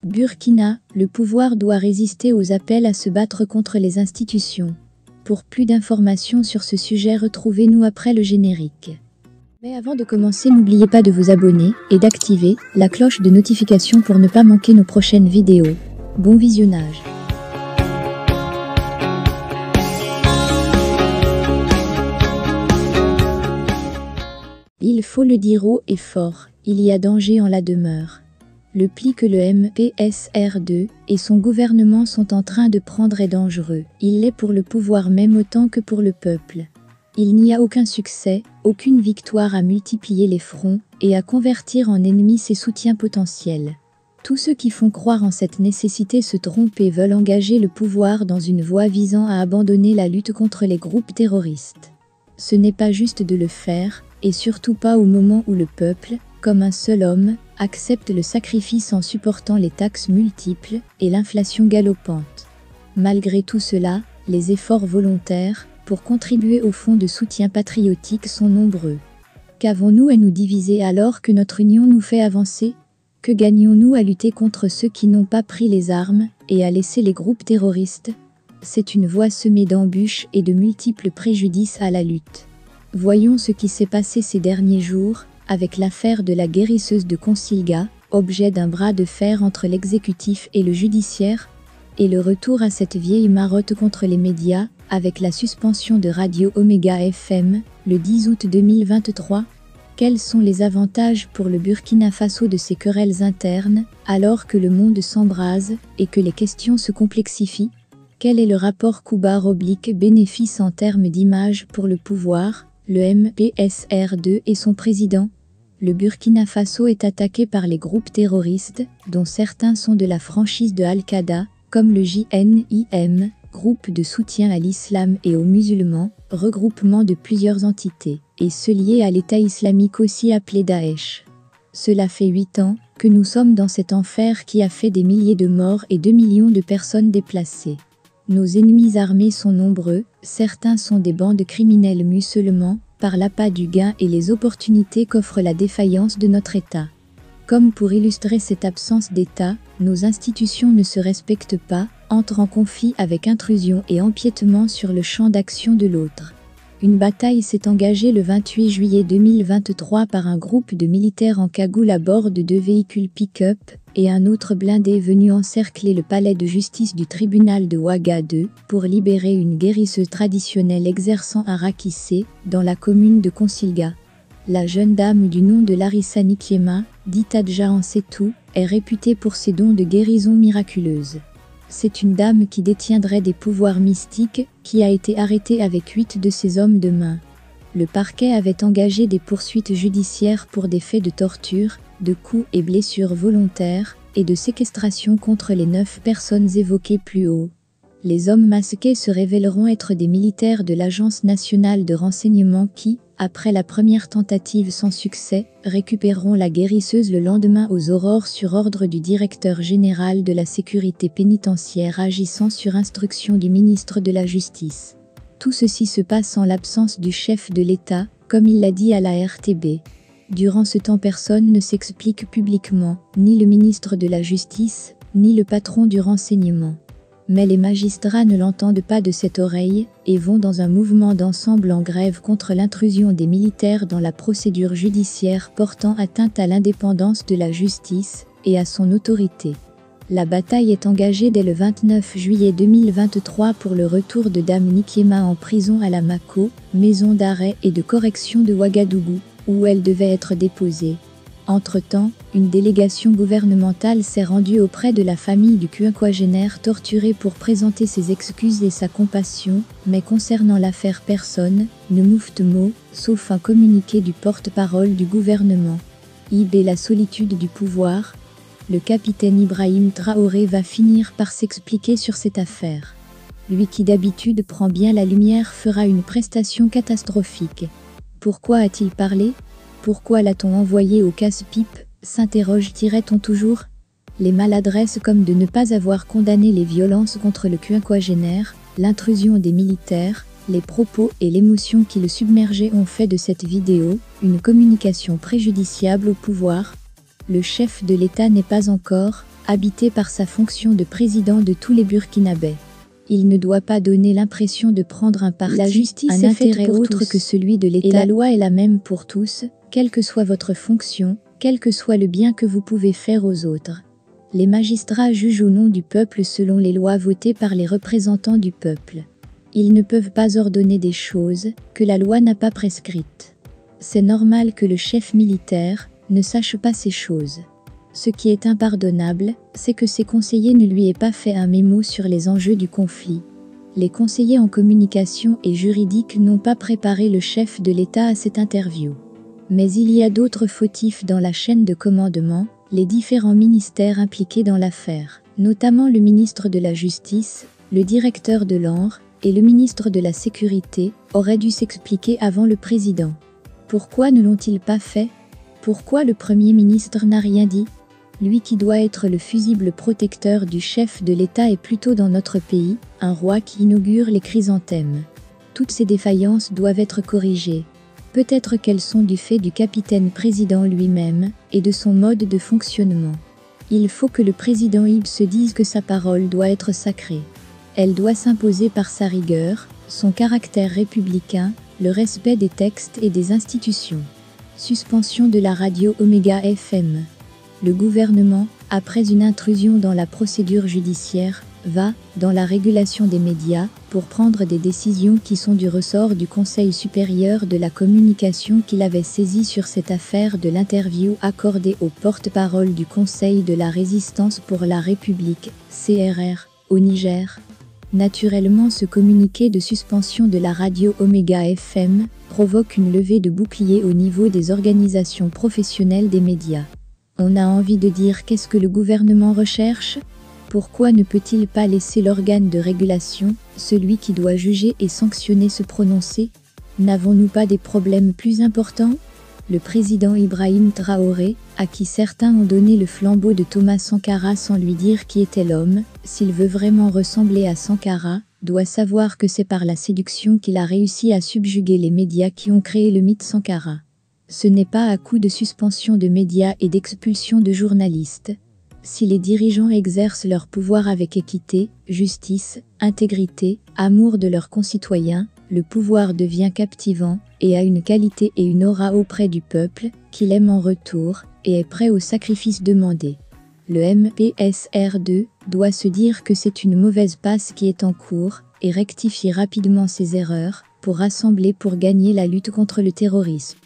Burkina, le pouvoir doit résister aux appels à se battre contre les institutions. Pour plus d'informations sur ce sujet, retrouvez-nous après le générique. Mais avant de commencer, n'oubliez pas de vous abonner et d'activer la cloche de notification pour ne pas manquer nos prochaines vidéos. Bon visionnage. Il faut le dire haut et fort, il y a danger en la demeure. Le pli que le MPSR2 et son gouvernement sont en train de prendre est dangereux. Il l'est pour le pouvoir même autant que pour le peuple. Il n'y a aucun succès, aucune victoire à multiplier les fronts et à convertir en ennemis ses soutiens potentiels. Tous ceux qui font croire en cette nécessité se trompent et veulent engager le pouvoir dans une voie visant à abandonner la lutte contre les groupes terroristes. Ce n'est pas juste de le faire, et surtout pas au moment où le peuple, comme un seul homme, accepte le sacrifice en supportant les taxes multiples et l'inflation galopante. Malgré tout cela, les efforts volontaires pour contribuer au fonds de soutien patriotique sont nombreux. Qu'avons-nous à nous diviser alors que notre union nous fait avancer? Que gagnons-nous à lutter contre ceux qui n'ont pas pris les armes et à laisser les groupes terroristes? C'est une voie semée d'embûches et de multiples préjudices à la lutte. Voyons ce qui s'est passé ces derniers jours avec l'affaire de la guérisseuse de Consilga, objet d'un bras de fer entre l'exécutif et le judiciaire, et le retour à cette vieille marotte contre les médias, avec la suspension de Radio Omega FM, le 10 août 2023. Quels sont les avantages pour le Burkina Faso de ces querelles internes, alors que le monde s'embrase et que les questions se complexifient? Quel est le rapport coût-bénéfice en termes d'image pour le pouvoir, le MPSR2 et son président? Le Burkina Faso est attaqué par les groupes terroristes, dont certains sont de la franchise de Al-Qaïda, comme le JNIM, groupe de soutien à l'islam et aux musulmans, regroupement de plusieurs entités, et ceux liés à l'État islamique aussi appelé Daesh. Cela fait 8 ans que nous sommes dans cet enfer qui a fait des milliers de morts et 2 millions de personnes déplacées. Nos ennemis armés sont nombreux, certains sont des bandes criminelles musulmans, par l'appât du gain et les opportunités qu'offre la défaillance de notre État. Comme pour illustrer cette absence d'État, nos institutions ne se respectent pas, entrent en conflit avec intrusion et empiètement sur le champ d'action de l'autre. Une bataille s'est engagée le 28 juillet 2023 par un groupe de militaires en cagoule à bord de 2 véhicules pick-up et un autre blindé venu encercler le palais de justice du tribunal de Ouagadougou pour libérer une guérisseuse traditionnelle exerçant à Rakissé, dans la commune de Consilga. La jeune dame du nom de Larissa Nikiema, dite Adja Ansetou, est réputée pour ses dons de guérison miraculeuse. C'est une dame qui détiendrait des pouvoirs mystiques, qui a été arrêtée avec 8 de ses hommes de main. Le parquet avait engagé des poursuites judiciaires pour des faits de torture, de coups et blessures volontaires, et de séquestration contre les 9 personnes évoquées plus haut. Les hommes masqués se révéleront être des militaires de l'Agence nationale de renseignement qui, après la première tentative sans succès, récupéreront la guérisseuse le lendemain aux aurores sur ordre du directeur général de la sécurité pénitentiaire agissant sur instruction du ministre de la Justice. Tout ceci se passe en l'absence du chef de l'État, comme il l'a dit à la RTB. Durant ce temps, personne ne s'explique publiquement, ni le ministre de la Justice, ni le patron du renseignement. Mais les magistrats ne l'entendent pas de cette oreille, et vont dans un mouvement d'ensemble en grève contre l'intrusion des militaires dans la procédure judiciaire portant atteinte à l'indépendance de la justice, et à son autorité. La bataille est engagée dès le 29 juillet 2023 pour le retour de Dame Nikiema en prison à la Mako, maison d'arrêt et de correction de Ouagadougou, où elle devait être déposée. Entre-temps, une délégation gouvernementale s'est rendue auprès de la famille du quinquagénaire torturé pour présenter ses excuses et sa compassion, mais concernant l'affaire personne ne moufte mot, sauf un communiqué du porte-parole du gouvernement. La solitude du pouvoir. Le capitaine Ibrahim Traoré va finir par s'expliquer sur cette affaire. Lui qui d'habitude prend bien la lumière fera une prestation catastrophique. Pourquoi a-t-il parlé ? Pourquoi l'a-t-on envoyé au casse-pipe, s'interroge-t-on toujours? Les maladresses comme de ne pas avoir condamné les violences contre le quinquagénaire, l'intrusion des militaires, les propos et l'émotion qui le submergeaient ont fait de cette vidéo une communication préjudiciable au pouvoir. Le chef de l'État n'est pas encore habité par sa fonction de président de tous les Burkinabés. Il ne doit pas donner l'impression de prendre un parti, La justice un est intérêt faite pour autre tous. que celui de l'État. Et la loi est la même pour tous, quelle que soit votre fonction, quel que soit le bien que vous pouvez faire aux autres. Les magistrats jugent au nom du peuple selon les lois votées par les représentants du peuple. Ils ne peuvent pas ordonner des choses que la loi n'a pas prescrites. C'est normal que le chef militaire ne sache pas ces choses. Ce qui est impardonnable, c'est que ses conseillers ne lui aient pas fait un mémo sur les enjeux du conflit. Les conseillers en communication et juridique n'ont pas préparé le chef de l'État à cette interview. Mais il y a d'autres fautifs dans la chaîne de commandement, les différents ministères impliqués dans l'affaire, notamment le ministre de la Justice, le directeur de l'ANR et le ministre de la Sécurité, auraient dû s'expliquer avant le président. Pourquoi ne l'ont-ils pas fait? Pourquoi le Premier ministre n'a rien dit? Lui qui doit être le fusible protecteur du chef de l'État est plutôt dans notre pays, un roi qui inaugure les chrysanthèmes. Toutes ces défaillances doivent être corrigées. Peut-être qu'elles sont du fait du capitaine président lui-même et de son mode de fonctionnement. Il faut que le président Ib se dise que sa parole doit être sacrée. Elle doit s'imposer par sa rigueur, son caractère républicain, le respect des textes et des institutions. Suspension de la radio Oméga FM. Le gouvernement, après une intrusion dans la procédure judiciaire, va, dans la régulation des médias, pour prendre des décisions qui sont du ressort du Conseil supérieur de la communication qu'il avait saisi sur cette affaire de l'interview accordée au porte-parole du Conseil de la résistance pour la République, CRR, au Niger. Naturellement, ce communiqué de suspension de la radio Oméga FM provoque une levée de boucliers au niveau des organisations professionnelles des médias. On a envie de dire qu'est-ce que le gouvernement recherche? Pourquoi ne peut-il pas laisser l'organe de régulation, celui qui doit juger et sanctionner, se prononcer? N'avons-nous pas des problèmes plus importants? Le président Ibrahim Traoré, à qui certains ont donné le flambeau de Thomas Sankara sans lui dire qui était l'homme, s'il veut vraiment ressembler à Sankara, doit savoir que c'est par la séduction qu'il a réussi à subjuguer les médias qui ont créé le mythe Sankara. Ce n'est pas à coup de suspension de médias et d'expulsion de journalistes. Si les dirigeants exercent leur pouvoir avec équité, justice, intégrité, amour de leurs concitoyens, le pouvoir devient captivant et a une qualité et une aura auprès du peuple, qu'il aime en retour, et est prêt au sacrifice demandé. Le MPSR2 doit se dire que c'est une mauvaise passe qui est en cours, et rectifier rapidement ses erreurs, pour rassembler pour gagner la lutte contre le terrorisme.